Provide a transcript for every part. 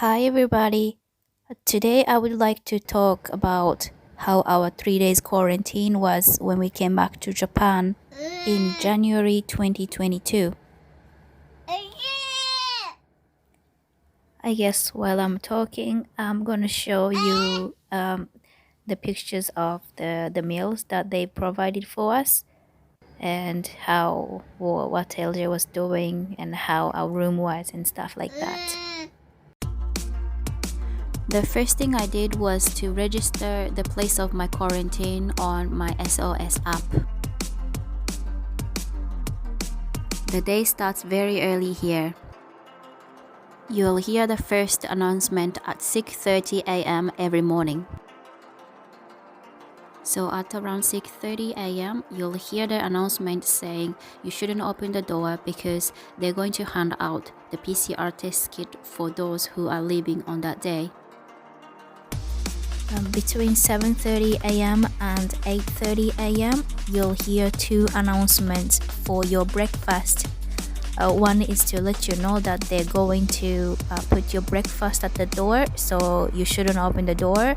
Hi everybody. Today I would like to talk about how our 3 days quarantine was when we came back to Japan in January 2022. I guess while I'm talking, I'm gonna show you the pictures of the meals that they provided for us and how what LJ was doing and how our room was and stuff like that. The first thing I did was to register the place of my quarantine on my SOS app. The day starts very early here. You'll hear the first announcement at 6:30 a.m. every morning. So at around 6:30 a.m., you'll hear the announcement saying you shouldn't open the door because they're going to hand out the PCR test kit for those who are leaving on that day. Between 7:30 a.m. and 8:30 a.m., you'll hear two announcements for your breakfast. One is to let you know that they're going to put your breakfast at the door, so you shouldn't open the door.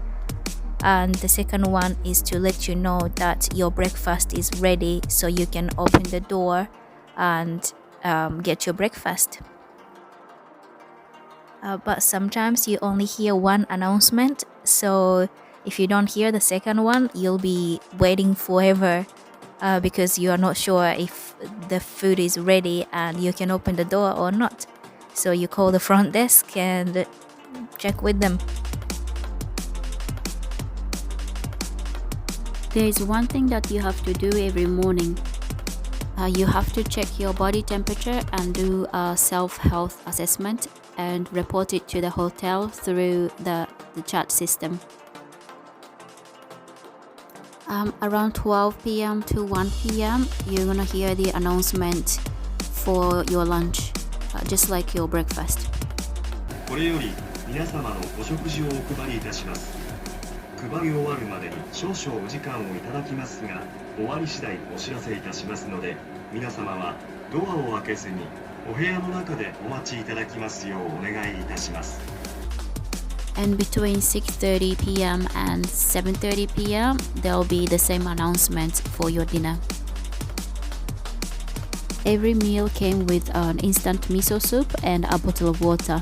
And the second one is to let you know that your breakfast is ready, so you can open the door and get your breakfast. But sometimes you only hear one announcement, so if you don't hear the second one, you'll be waiting forever because you are not sure if the food is ready and you can open the door or not. So you call the front desk and check with them. There is one thing that you have to do every morning. You have to check your body temperature and do a self-health assessment and report it to the hotel through the chat system. Around 12 p.m. to 1 p.m. you're gonna hear the announcement for your lunch, just like your breakfast. これより皆様のお食事をお配りいたします。配り終わるまでに少々お時間をいただきますが、終わり次第お知らせいたしますので、皆様はドアを開けずにお部屋の中でお待ちいただきますようお願いいたします。And between 6:30 p.m. and 7:30 p.m. there'll be the same announcement for your dinner. Every meal came with an instant miso soup and a bottle of water.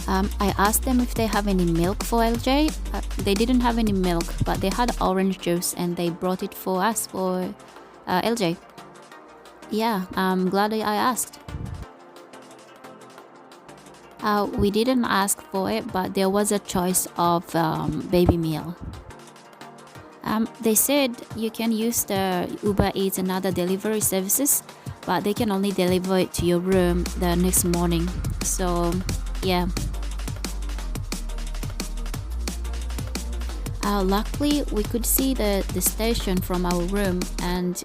I asked them if they have any milk for LJ. They didn't have any milk, but they had orange juice and they brought it for us for LJ. Yeah, I'm glad I asked. We didn't ask for it, but there was a choice of baby meal. They said you can use the Uber Eats and other delivery services, but they can only deliver it to your room the next morning. So, yeah. Luckily, we could see the station from our room and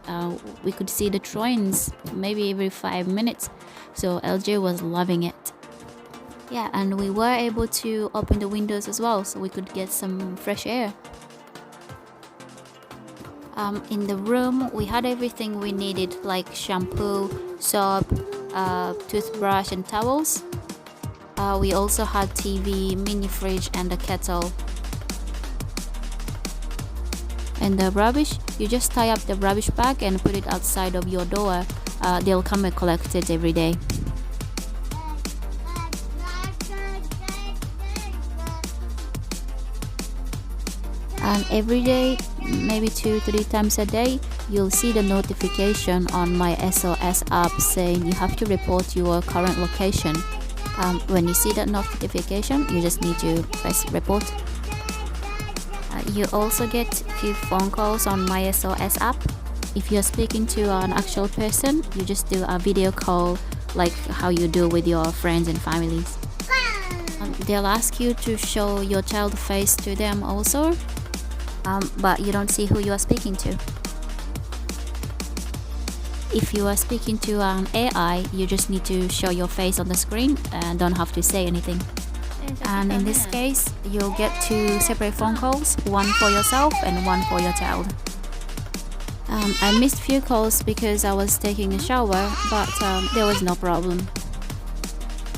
we could see the trains maybe every 5 minutes. So LJ was loving it. Yeah, and we were able to open the windows as well so we could get some fresh air. In the room, we had everything we needed like shampoo, soap, toothbrush and towels. We also had TV, mini fridge and a kettle. And the rubbish, you just tie up the rubbish bag and put it outside of your door. They'll come and collect it every day. And every day, maybe 2-3 times a day, you'll see the notification on my SOS app saying you have to report your current location. When you see that notification, you just need to press report. You also get a few phone calls on my SOS app. If you're speaking to an actual person, you just do a video call like how you do with your friends and families. They'll ask you to show your child face to them also, but you don't see who you are speaking to. If you are speaking to an AI, you just need to show your face on the screen and don't have to say anything. And in this case, you'll get two separate phone calls, one for yourself and one for your child. I missed few calls because I was taking a shower, but there was no problem.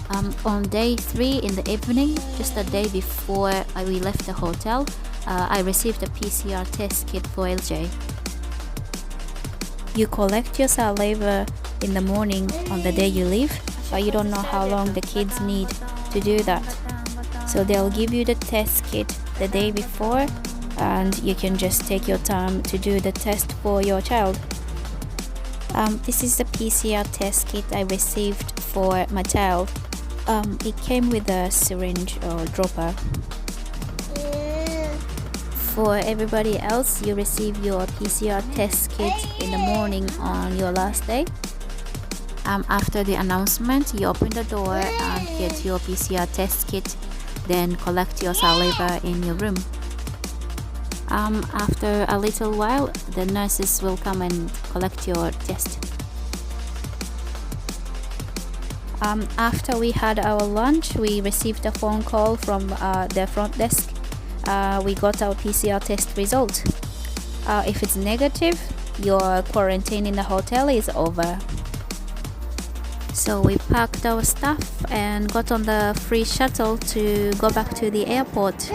On day 3 in the evening, just a day before we left the hotel, I received a PCR test kit for LJ. You collect your saliva in the morning on the day you leave, but you don't know how long the kids need to do that. So they'll give you the test kit the day before, and you can just take your time to do the test for your child. This is the PCR test kit I received for my child. It came with a syringe or dropper. For everybody else, you receive your PCR test kit in the morning on your last day. After the announcement, you open the door and get your PCR test kit, then collect your saliva in your room. After a little while, the nurses will come and collect your test. After we had our lunch, we received a phone call from the front desk. We got our PCR test result. If it's negative, your quarantine in the hotel is over. So we packed our stuff and got on the free shuttle to go back to the airport.